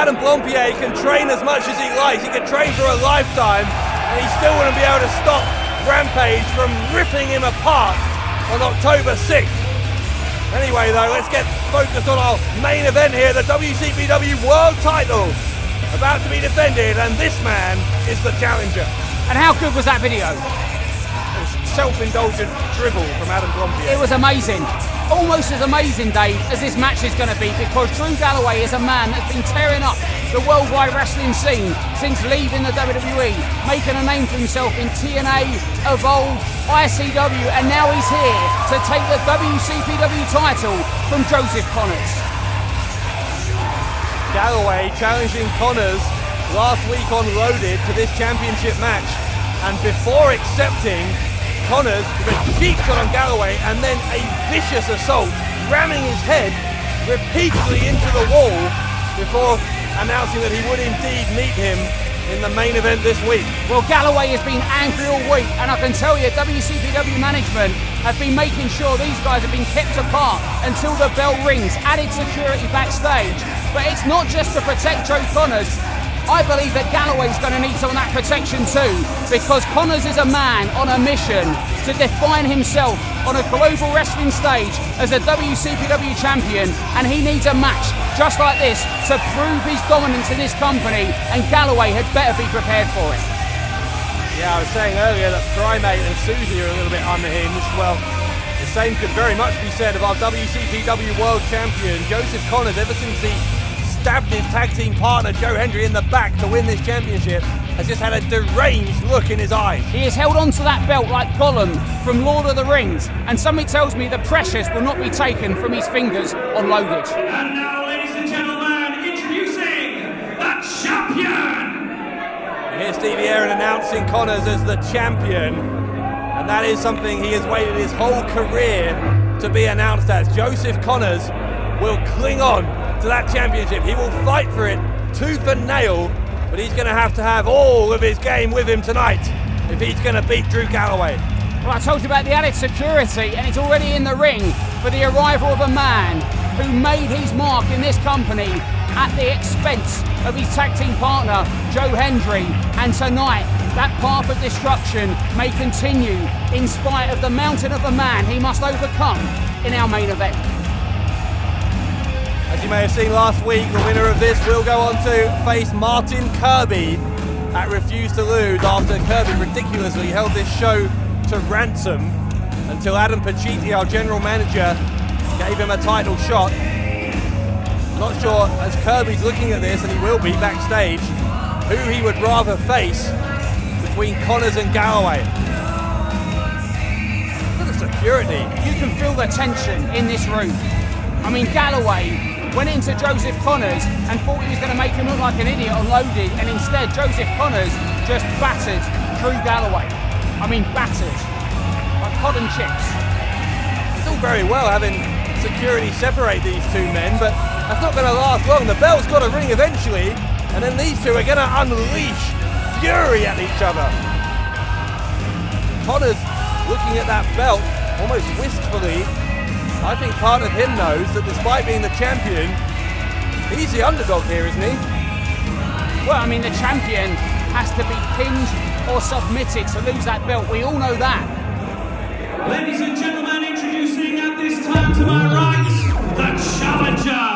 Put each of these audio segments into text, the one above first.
Adam Blompier can train as much as he likes. He can train for a lifetime, and he still wouldn't be able to stop Rampage from ripping him apart on October 6th. Anyway, though, let's get focused on our main event here, the WCPW World title, about to be defended, and this man is the challenger. And how good was that video? It was self-indulgent dribble from Adam Blompier. It was amazing. Almost as amazing, Dave, as this match is going to be, because Drew Galloway is a man that's been tearing up the worldwide wrestling scene since leaving the WWE, making a name for himself in TNA, Evolve, ICW, and now he's here to take the WCPW title from Joseph Connors. Galloway challenging Connors last week on Loaded to this championship match, and before accepting, Connors with a cheap shot on Galloway and then a vicious assault, ramming his head repeatedly into the wall before announcing that he would indeed meet him in the main event this week. Well, Galloway has been angry all week, and I can tell you WCPW management have been making sure these guys have been kept apart until the bell rings, added security backstage. But it's not just to protect Joe Connors. I believe that Galloway's going to need some of that protection too, because Connors is a man on a mission to define himself on a global wrestling stage as a WCPW champion, and he needs a match just like this to prove his dominance in this company, and Galloway had better be prepared for it. Yeah, I was saying earlier that Primate and Susie are a little bit unhinged. Well, the same could very much be said of our WCPW World Champion, Joseph Connors. Ever since he stabbed his tag team partner Joe Hendry in the back to win this championship, has just had a deranged look in his eyes. He has held on to that belt like Gollum from Lord of the Rings, and something tells me the pressures will not be taken from his fingers on Loaded. And now, ladies and gentlemen, introducing the champion! Here's Stevie Aaron announcing Connors as the champion, and that is something he has waited his whole career to be announced as. Joseph Connors will cling on to that championship. He will fight for it tooth and nail, but he's going to have all of his game with him tonight if he's going to beat Drew Galloway. Well, I told you about the added security, and it's already in the ring for the arrival of a man who made his mark in this company at the expense of his tag team partner Joe Hendry, and tonight that path of destruction may continue in spite of the mountain of a man he must overcome in our main event. As you may have seen last week, the winner of this will go on to face Martin Kirby at Refuse to Lose, after Kirby ridiculously held this show to ransom until Adam Pacitti, our general manager, gave him a title shot. Not sure, as Kirby's looking at this, and he will be backstage, who he would rather face between Connors and Galloway. Look at the security. You can feel the tension in this room. I mean, Galloway went into Joseph Connors and thought he was going to make him look like an idiot on Loaded, and instead Joseph Connors just battered Drew Galloway. I mean, battered. Like cod and chips. It's all very well having security separate these two men, but that's not going to last long. The bell's got to ring eventually, and then these two are going to unleash fury at each other. Connors looking at that belt almost wistfully. I think part of him knows that despite being the champion, he's the underdog here, isn't he? Well, I mean, the champion has to be pinned or submitted to lose that belt. We all know that. Ladies and gentlemen, introducing at this time to my right, the challenger.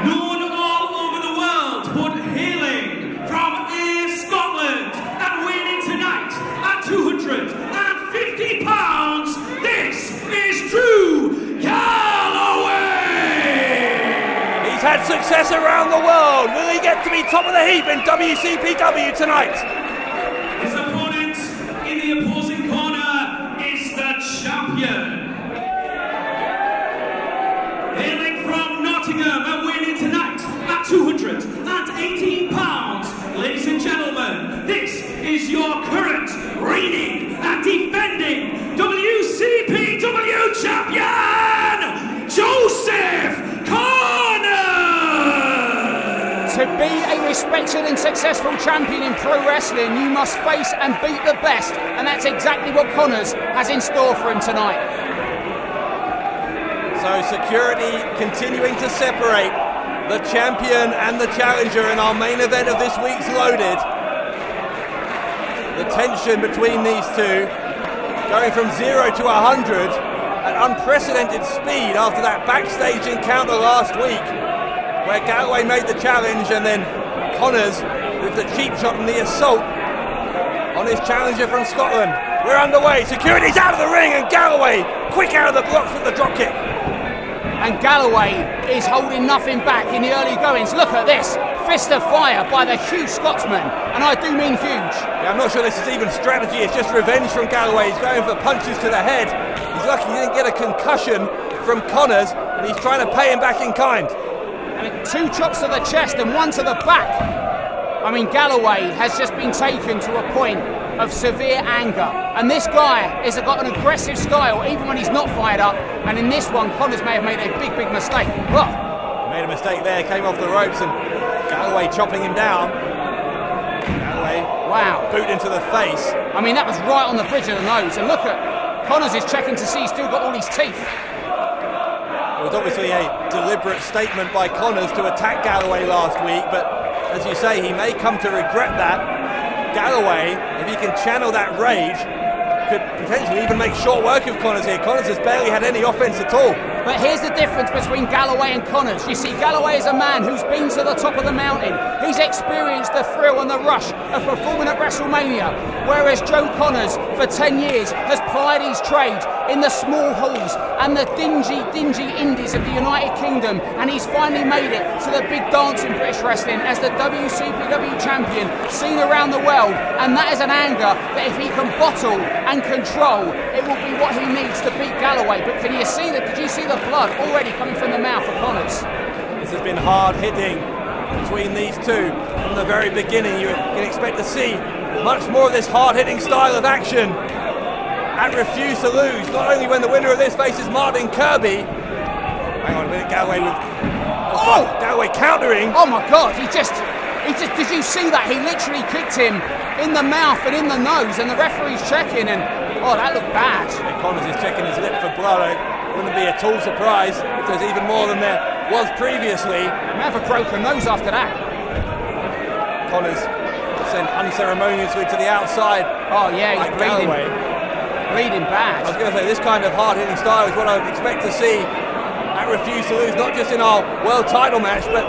Known all over the world, but hailing from Scotland and winning tonight at 250 pounds, this is Drew Galloway! He's had success around the world. Will he get to be top of the heap in WCPW tonight? His opponent in the opposing corner is the champion. Hailing from Nottingham and winning tonight at 218 pounds. Ladies and gentlemen, this is your current reigning and defending WCPW champion, Joseph Connors! To be a respected and successful champion in pro wrestling, you must face and beat the best, and that's exactly what Connors has in store for him tonight. So security continuing to separate the champion and the challenger in our main event of this week's Loaded. The tension between these two going from 0 to 100 at unprecedented speed after that backstage encounter last week where Galloway made the challenge and then Connors with the cheap shot and the assault on his challenger from Scotland. We're underway, security's out of the ring and Galloway quick out of the blocks with the dropkick. And Galloway is holding nothing back in the early goings. Look at this, fist of fire by the huge Scotsman, and I do mean huge. Yeah, I'm not sure this is even strategy, it's just revenge from Galloway. He's going for punches to the head. He's lucky he didn't get a concussion from Connors, and he's trying to pay him back in kind. And 2 chops to the chest and 1 to the back. I mean, Galloway has just been taken to a point of severe anger, and this guy has got an aggressive style even when he's not fired up, and in this one Connors may have made a big mistake. Whoa. Made a mistake there, came off the ropes and Galloway chopping him down. Galloway, wow, boot into the face. I mean, that was right on the bridge of the nose, and look at Connors is checking to see he's still got all his teeth. It was obviously a deliberate statement by Connors to attack Galloway last week, but as you say, he may come to regret that. Galloway, if he can channel that rage, could potentially even make short work of Connors here. Connors has barely had any offense at all. But here's the difference between Galloway and Connors. You see, Galloway is a man who's been to the top of the mountain. He's experienced the thrill and the rush of performing at WrestleMania, whereas Joe Connors, for 10 years, has plied his trade in the small halls and the dingy indies of the United Kingdom, and he's finally made it to the big dance in British wrestling as the WCPW champion, seen around the world, and that is an anger that if he can bottle and control, it will be what he needs to beat Galloway. But can you see that? Did you see the blood already coming from the mouth of Connors? This has been hard hitting between these two from the very beginning. You can expect to see much more of this hard hitting style of action at Refuse to Lose, not only when the winner of this faces Martin Kirby. Hang on a minute, Galloway with Galloway countering. Oh my God, he just did you see that? He literally kicked him in the mouth and in the nose, and the referee's checking, and oh, that looked bad. Yeah, Connors is checking his lip for blood. It wouldn't be at all surprised if there's even more than there was previously. He may have a broken nose after that. Connors sent unceremoniously to the outside. Oh yeah, he's bleeding. Galloway. Bleeding bad. I was going to say, this kind of hard-hitting style is what I would expect to see at Refuse to Lose, not just in our world title match, but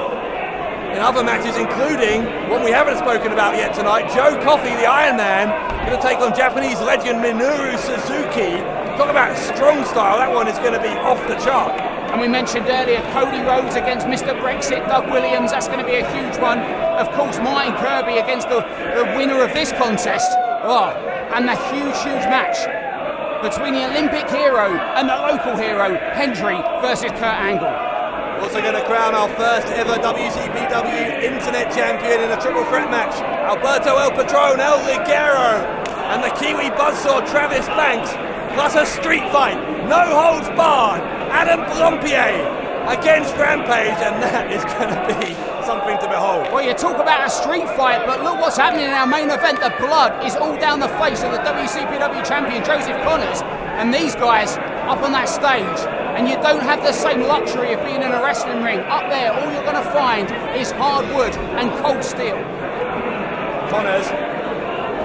in other matches, including one we haven't spoken about yet tonight, Joe Coffey, the Iron Man, going to take on Japanese legend Minoru Suzuki. Talk about strong style, that one is going to be off the chart. And we mentioned earlier Cody Rhodes against Mr. Brexit, Doug Williams, that's going to be a huge one. Of course, Martin Kirby against the winner of this contest. Oh, and the huge match between the Olympic hero and the local hero, Hendry versus Kurt Angle. Also going to crown our first ever WCPW Internet Champion in a triple threat match. Alberto El Patron, El Ligero, and the Kiwi buzzsaw Travis Banks, plus a street fight, no holds barred, Adam Blompier against Rampage, and that is going to be something to behold. Well, you talk about a street fight, but look what's happening in our main event. The blood is all down the face of the WCPW champion, Joseph Connors, and these guys up on that stage. And you don't have the same luxury of being in a wrestling ring. Up there, all you're going to find is hard wood and cold steel. Connors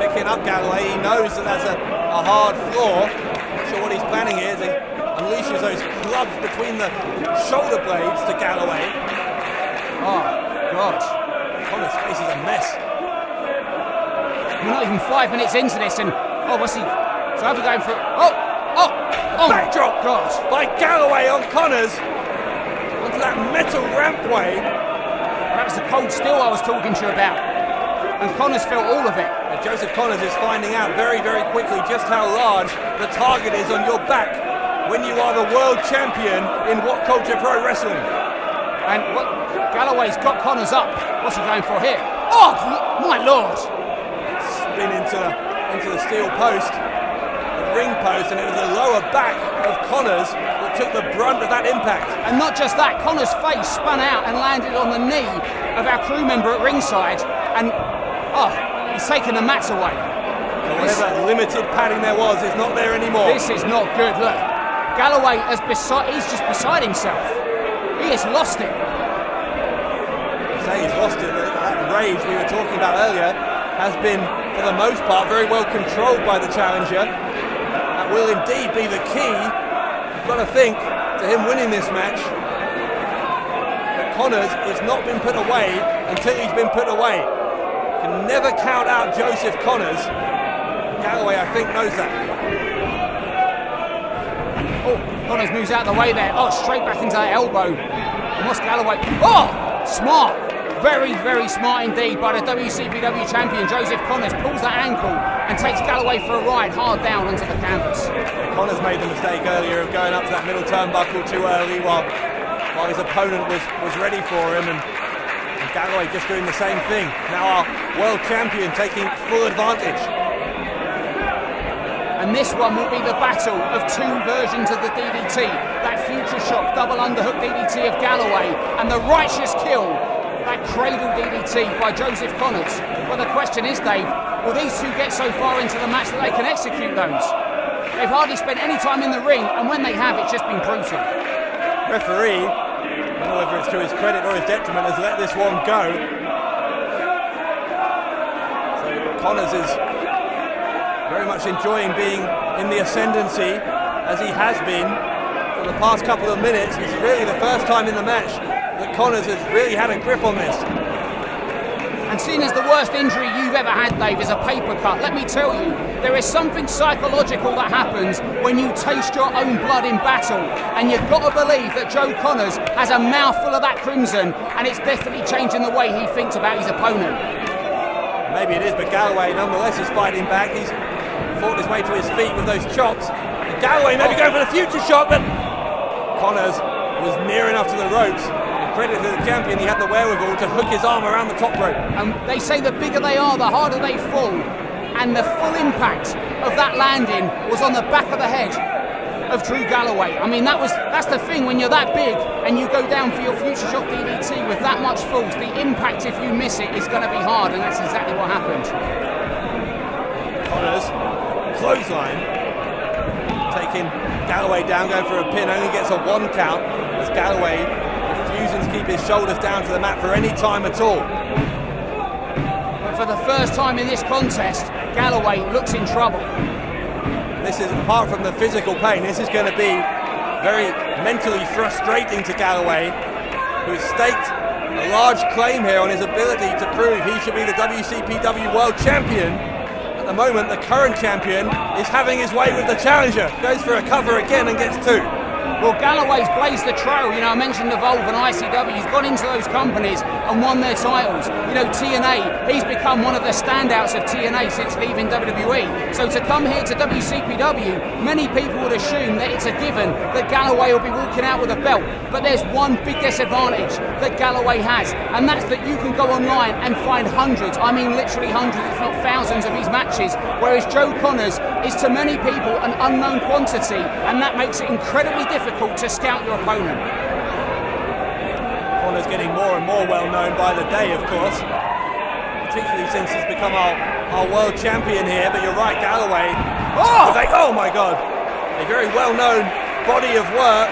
picking up Galloway. He knows that that's a hard floor. Not sure what he's planning here. He unleashes those clubs between the shoulder blades to Galloway. Oh, God. Connors' face is a mess. We're not even 5 minutes into this, and oh, what's he? So I'll be going for. Oh, backdrop God. By Galloway on Connors onto that metal rampway. That was the cold steel I was talking to you about, and Connors felt all of it. And Joseph Connors is finding out very quickly just how large the target is on your back when you are the world champion in What Culture Pro Wrestling. And what Galloway's got Connors up. What's he going for here? Oh, my Lord! Spin into the steel post. Ring post, and it was the lower back of Connors that took the brunt of that impact. And not just that, Connors' face spun out and landed on the knee of our crew member at ringside, and he's taken the mats away. Whatever limited padding there was is not there anymore. This is not good, look. Galloway he's just beside himself. He has lost it. He's lost it. That rage we were talking about earlier has been, for the most part, very well controlled by the challenger. That will indeed be the key. You've got to think, to him winning this match, that Connors has not been put away until he's been put away. You can never count out Joseph Connors. Galloway, I think, knows that. Oh, Connors moves out of the way there. Oh, straight back into that elbow. And what's Galloway? Oh, smart. Very, very smart indeed by the WCPW champion, Joseph Connors. Pulls that ankle and takes Galloway for a ride hard down onto the canvas. Connors made the mistake earlier of going up to that middle turnbuckle too early while his opponent was ready for him, and Galloway just doing the same thing. Now our world champion taking full advantage. And this one will be the battle of two versions of the DDT. That future shock double underhook DDT of Galloway and the righteous kill, that cradle DDT by Joseph Connors. Well, the question is, Dave, will these two get so far into the match that they can execute those? They've hardly spent any time in the ring, and when they have, it's just been brutal. Referee, I don't know whether it's to his credit or his detriment, has let this one go. So Connors is very much enjoying being in the ascendancy, as he has been for the past couple of minutes. This is really the first time in the match that Connors has really had a grip on this. And seeing as the worst injury you've ever had, Dave, is a paper cut, let me tell you, there is something psychological that happens when you taste your own blood in battle, and you've got to believe that Joe Connors has a mouthful of that crimson, and it's definitely changing the way he thinks about his opponent. Maybe it is, but Galloway nonetheless is fighting back. He's fought his way to his feet with those chops. And Galloway maybe going for the future shot, but Connors was near enough to the ropes. Credit to the champion, he had the wherewithal to hook his arm around the top rope. And they say the bigger they are, the harder they fall. And the full impact of that landing was on the back of the head of Drew Galloway. I mean, that's the thing, when you're that big and you go down for your future shock DDT with that much force, the impact, if you miss it, is going to be hard, and that's exactly what happened. Connors, clothesline, taking Galloway down, going for a pin, only gets a 1 count as Galloway refusing to keep his shoulders down to the mat for any time at all. But for the first time in this contest, Galloway looks in trouble. This is, apart from the physical pain, this is going to be very mentally frustrating to Galloway, who's staked a large claim here on his ability to prove he should be the WCPW World Champion. At the moment, the current champion is having his way with the challenger. Goes for a cover again and gets 2. Well, Galloway's blazed the trail. You know, I mentioned Evolve and ICW. He's gone into those companies and won their titles. You know, TNA, he's become one of the standouts of TNA since leaving WWE. So to come here to WCPW, many people would assume that it's a given that Galloway will be walking out with a belt. But there's one big disadvantage that Galloway has, and that's that you can go online and find hundreds, I mean literally hundreds, if not thousands of his matches, whereas Joe Connors is to many people an unknown quantity, and that makes it incredibly difficult to scout your opponent. Connors getting more and more well known by the day, of course, particularly since he's become our world champion here. But you're right, Galloway. Oh my God, a very well known body of work,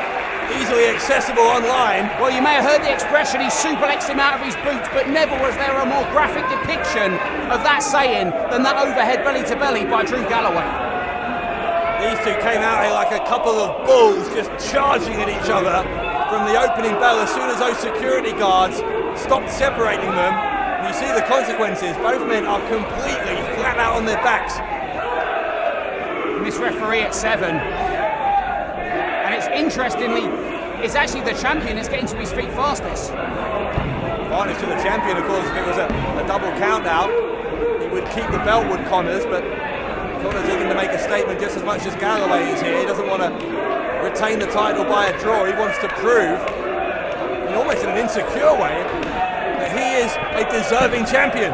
easily accessible online. Well, you may have heard the expression, he suplexed him out of his boots, but never was there a more graphic depiction of that saying than that overhead belly to belly by Drew Galloway. These two came out here like a couple of bulls, just charging at each other from the opening bell. As soon as those security guards stopped separating them, you see the consequences. Both men are completely flat out on their backs. Miss referee at 7. And it's interestingly, it's actually the champion that's getting to his feet fastest. Advantage to the champion, of course. If it was a double count out, he would keep the belt, would Connors, but Connors looking to make a statement just as much as Galloway is here. He doesn't want to retain the title by a draw. He wants to prove, in almost an insecure way, that he is a deserving champion.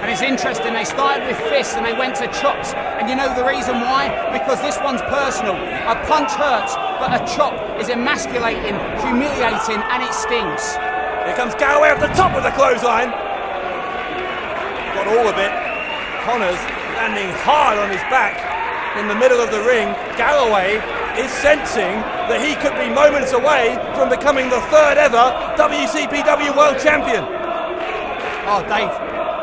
And it's interesting, they started with fists and they went to chops. And you know the reason why? Because this one's personal. A punch hurts, but a chop is emasculating, humiliating, and it stings. Here comes Galloway up the top of the clothesline. Got all of it. Connors landing hard on his back in the middle of the ring. Galloway is sensing that he could be moments away from becoming the third ever WCPW World Champion. Oh, Dave,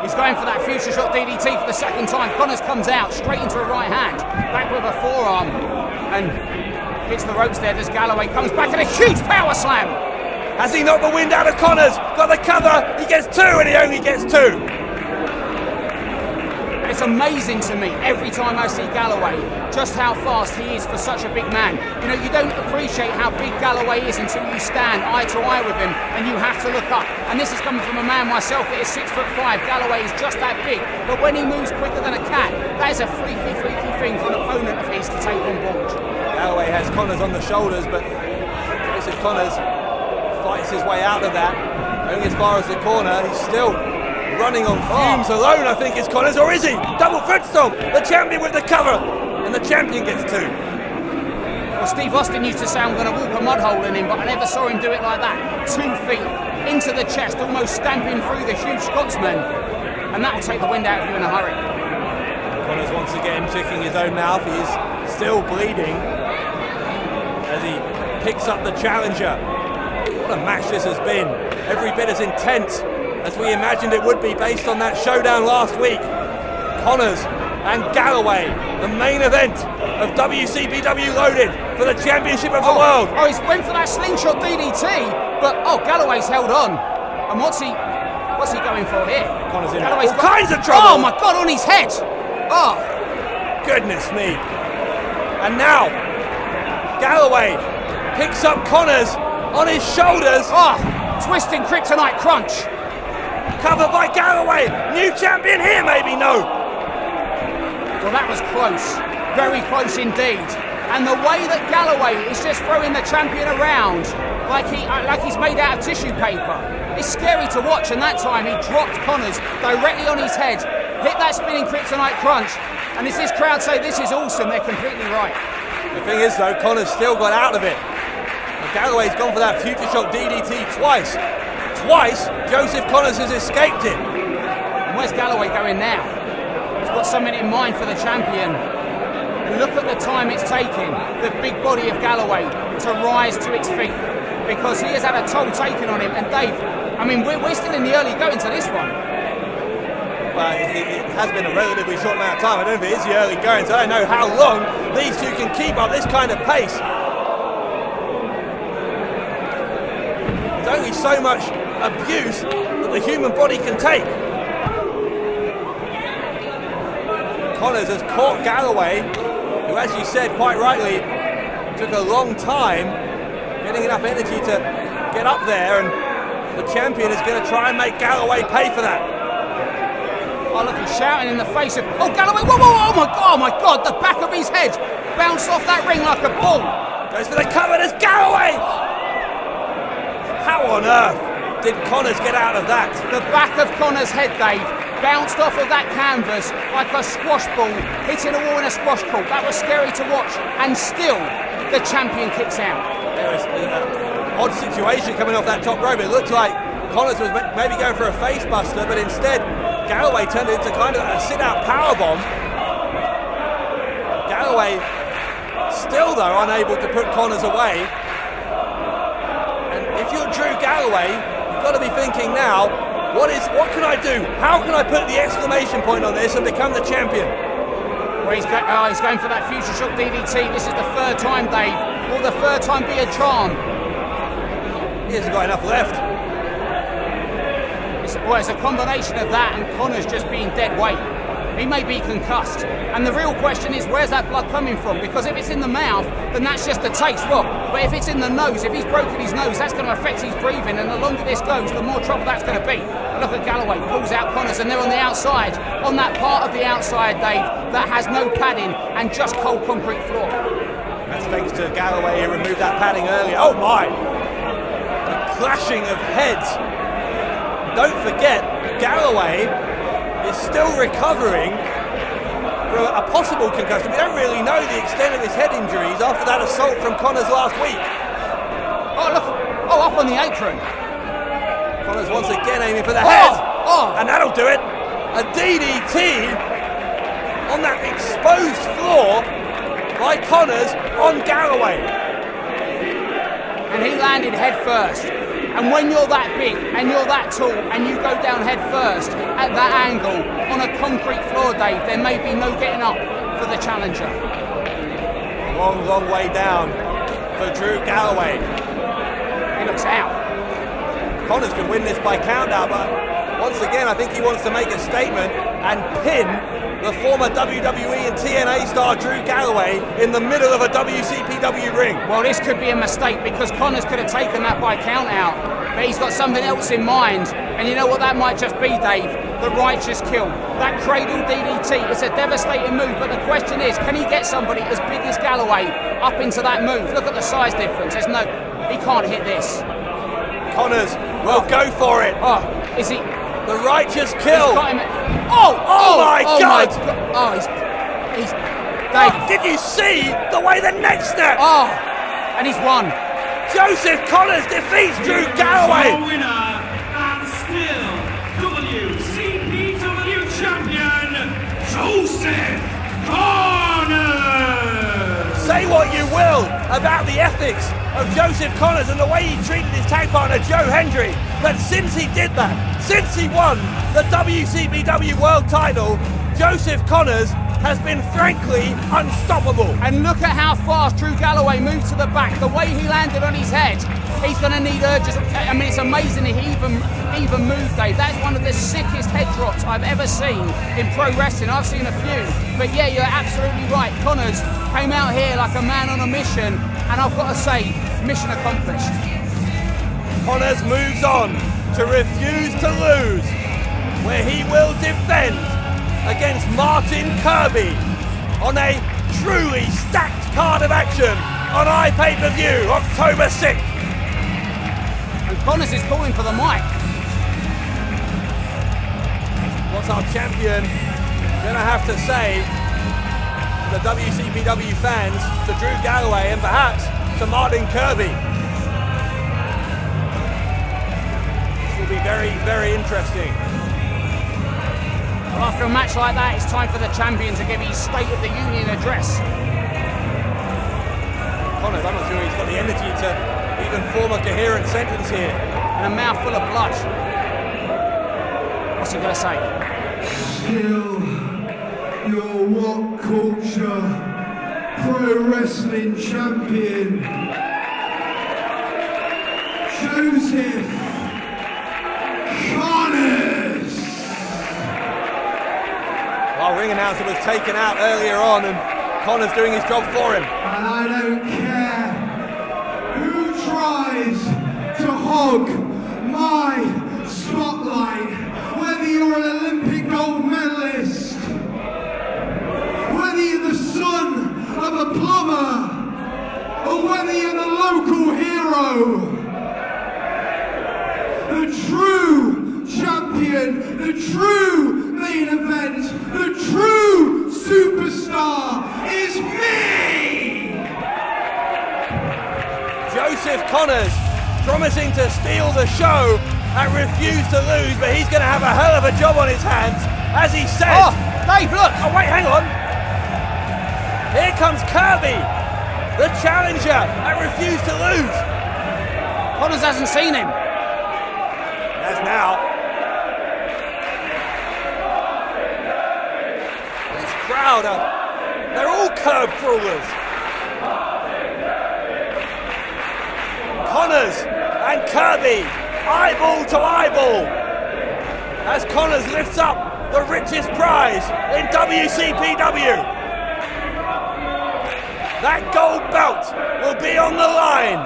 he's going for that future shot DDT for the second time. Connors comes out straight into a right hand, back with a forearm, and hits the ropes there. Does Galloway, comes back and a huge power slam. Has he knocked the wind out of Connors? Got the cover, he gets two and he only gets two. It's amazing to me every time I see Galloway just how fast he is for such a big man. You know, you don't appreciate how big Galloway is until you stand eye to eye with him and you have to look up. And this is coming from a man myself that is 6'5". Galloway is just that big, but when he moves quicker than a cat, that is a freaky thing for an opponent of his to take on board. Galloway has Connors on the shoulders, but Joseph Connors fights his way out of that, only as far as the corner. He's still running on fumes alone, I think, is Connors, or is he? Double foot stomp, the champion with the cover, and the champion gets two. Well, Steve Austin used to say, I'm going to walk a mud hole in him, but I never saw him do it like that. 2 feet into the chest, almost stamping through the huge Scotsman, and that will take the wind out of you in a hurry. Connors wants to get him checking his own mouth. He is still bleeding as he picks up the challenger. What a match this has been. Every bit as intense as we imagined it would be based on that showdown last week. Connors and Galloway, the main event of WCPW Loaded for the championship of the world. Oh, he's went for that slingshot DDT, but Galloway's held on. And what's he going for here? Connors in Galloway's all kinds of trouble. Oh my God, on his head. Oh, goodness me. And now Galloway picks up Connors on his shoulders. Oh, twisting kryptonite crunch. Covered by Galloway. New champion here, maybe? No. Well, that was close. Very close indeed. And the way that Galloway is just throwing the champion around like he's made out of tissue paper, it's scary to watch. And that time he dropped Connors directly on his head, hit that spinning kryptonite crunch. And as this crowd say this is awesome, they're completely right. The thing is, though, Connors still got out of it. And Galloway's gone for that future shock DDT twice. Twice, Joseph Connors has escaped it. And where's Galloway going now? He's got something in mind for the champion. And look at the time it's taking the big body of Galloway to rise to its feet, because he has had a toll taken on him. And Dave, I mean, we're still in the early going to this one. Well, it has been a relatively short amount of time. I don't think it is the early going, so I don't know how long these two can keep up this kind of pace. There's only so much abuse that the human body can take. Connors has caught Galloway, who, as you said quite rightly, took a long time getting enough energy to get up there, and the champion is going to try and make Galloway pay for that. Oh, look, he's shouting in the face of... Oh, Galloway, whoa, whoa, oh my God, the back of his head bounced off that ring like a ball. Goes for the cover, there's Galloway! How on earth did Connors get out of that? The back of Connors' head, Dave, bounced off of that canvas like a squash ball hitting a wall in a squash court. That was scary to watch, and still the champion kicks out. There was an odd situation coming off that top rope. It looked like Connors was maybe going for a face buster, but instead Galloway turned it into kind of a sit-out powerbomb. Galloway still, though, unable to put Connors away. And if you're Drew Galloway, you've got to be thinking now, what can I do? How can I put the exclamation point on this and become the champion? Well, he's going for that future shock DDT. This is the third time, Dave. Will the third time be a charm? He hasn't got enough left. It's a combination of that and Connors just being dead weight. He may be concussed. And the real question is, where's that blood coming from? Because if it's in the mouth, then that's just a taste, Rob. But if it's in the nose, if he's broken his nose, that's going to affect his breathing. And the longer this goes, the more trouble that's going to be. And look at Galloway, pulls out Connors, and they're on the outside. On that part of the outside, Dave, that has no padding and just cold concrete floor. That's thanks to Galloway, who removed that padding earlier. Oh my! The clashing of heads. Don't forget, Galloway is still recovering from a possible concussion. We don't really know the extent of his head injuries after that assault from Connors last week. Oh, look. Oh, up on the apron. Connors once again aiming for the head. Oh. And that'll do it. A DDT on that exposed floor. by Connors on Galloway. And he landed head first. And when you're that big and you're that tall and you go down head first at that angle on a concrete floor, Dave, there may be no getting up for the challenger. A long, long way down for Drew Galloway. He looks out. Connors can win this by count out, but once again, I think he wants to make a statement and pin the former WWE and TNA star Drew Galloway in the middle of a WCPW ring. Well, this could be a mistake because Connors could have taken that by count out, but he's got something else in mind. And you know what that might just be, Dave? The righteous kill. That cradle DDT, it's a devastating move, but the question is, can he get somebody as big as Galloway up into that move? Look at the size difference. He can't hit this. Connors will go for it. Oh, is he? The righteous kill. He's got him. Oh my God! Oh, he's Dave. Did you see the way the neck snapped? Oh, and he's won. Joseph Connors defeats Drew Galloway. Your winner and still WCPW champion, Joseph Connors. Say what you will about the ethics of Joseph Connors and the way he treated his tag partner Joe Hendry, but since he did that, since he won the WCPW World title, Joseph Connors has been frankly unstoppable. And look at how fast Drew Galloway moved to the back. The way he landed on his head, he's going to need urges. I mean, it's amazing that he even moved, Dave. That's one of the sickest head drops I've ever seen in pro wrestling. I've seen a few. But yeah, you're absolutely right. Connors came out here like a man on a mission, and I've got to say, mission accomplished. Connors moves on to Refuse to Lose, where he will defend against Martin Kirby on a truly stacked card of action on iPay-per-view October 6th. And Connors is calling for the mic. What's our champion gonna have to say to the WCPW fans, to Drew Galloway and perhaps to Martin Kirby? This will be very, very interesting. Well, after a match like that, it's time for the champion to give his State of the Union address. Connors, I'm not sure he's got the energy to even form a coherent sentence here. And a mouthful of blood. What's he going to say? Still, your What Culture Pro Wrestling Champion, Joseph Connors. Our ring announcer was taken out earlier on and Connors doing his job for him. And I don't care who tries to hog my spotlight, whether you're an Olympic gold medalist, whether you're the son of a plumber, or whether you're the local hero. The true champion, the true main event, the true superstar is me! Joseph Connors promising to steal the show and Refuse to Lose, but he's going to have a hell of a job on his hands, as he said. Oh, Dave, look! Oh, wait, hang on. Here comes Kirby, the challenger at Refuse to Lose. Connors hasn't seen him. That's now. This crowd, they're all curb crawlers. Connors and Kirby, eyeball to eyeball, as Connors lifts up the richest prize in WCPW. That gold belt will be on the line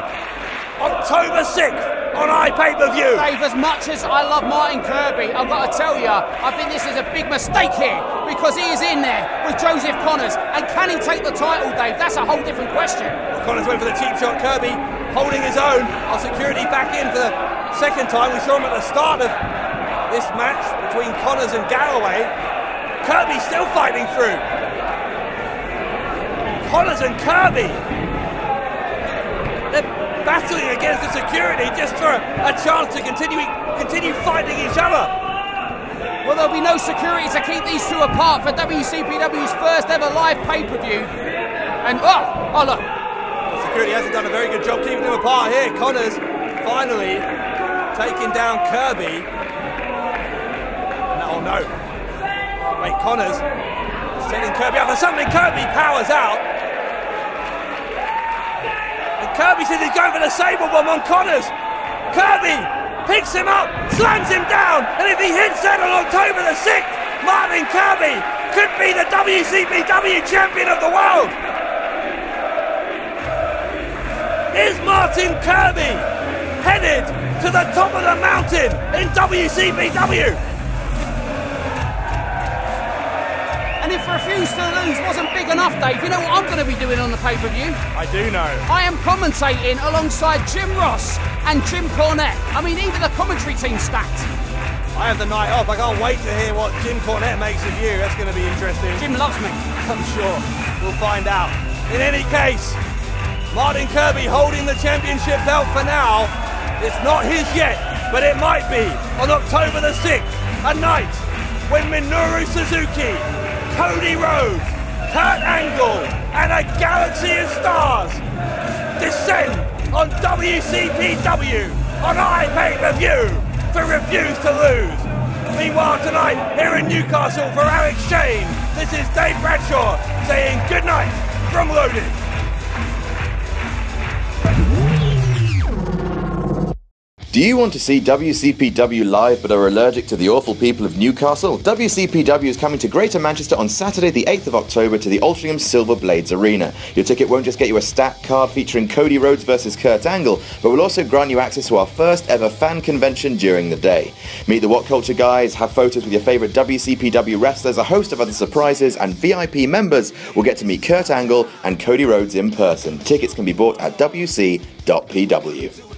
October 6th on iPay-per-view. Dave, as much as I love Martin Kirby, I've got to tell you, I think this is a big mistake here because he is in there with Joseph Connors. And can he take the title, Dave? That's a whole different question. Well, Connors went for the cheap shot. Kirby holding his own. Our security back in for the second time. We saw him at the start of this match between Connors and Galloway. Kirby still fighting through. Connors and Kirby, they're battling against the security just for a chance to continue fighting each other. Well, there'll be no security to keep these two apart for WCPW's first ever live pay-per-view. And, oh look. Well, security hasn't done a very good job keeping them apart here. Connors finally taking down Kirby. Oh no. Wait, Connors sending Kirby out for something. Kirby powers out. And Kirby says he's going for the Sable Bomb on Connors. Kirby picks him up, slams him down, and if he hits that on October the 6th, Martin Kirby could be the WCPW champion of the world. Is Martin Kirby headed to the top of the mountain in WCPW? And if Refuse to Lose wasn't big enough, Dave, you know what I'm going to be doing on the pay-per-view? I do know. I am commentating alongside Jim Ross and Jim Cornette. I mean, even the commentary team's stacked. I have the night off. I can't wait to hear what Jim Cornette makes of you. That's going to be interesting. Jim loves me. I'm sure. We'll find out. In any case, Martin Kirby holding the championship belt for now. It's not his yet, but it might be on October the 6th, a night when Minoru Suzuki, Cody Rhodes, Kurt Angle, and a galaxy of stars descend on WCPW on iPay-per-view for Refuse to Lose. Meanwhile tonight, here in Newcastle for Alex Shane, this is Dave Bradshaw saying good night from Loaded. Do you want to see WCPW live but are allergic to the awful people of Newcastle? WCPW is coming to Greater Manchester on Saturday the 8th of October to the Altrincham Silver Blades Arena. Your ticket won't just get you a stacked card featuring Cody Rhodes versus Kurt Angle, but will also grant you access to our first ever fan convention during the day. Meet the What Culture guys, have photos with your favourite WCPW wrestlers, a host of other surprises, and VIP members will get to meet Kurt Angle and Cody Rhodes in person. Tickets can be bought at WC.PW.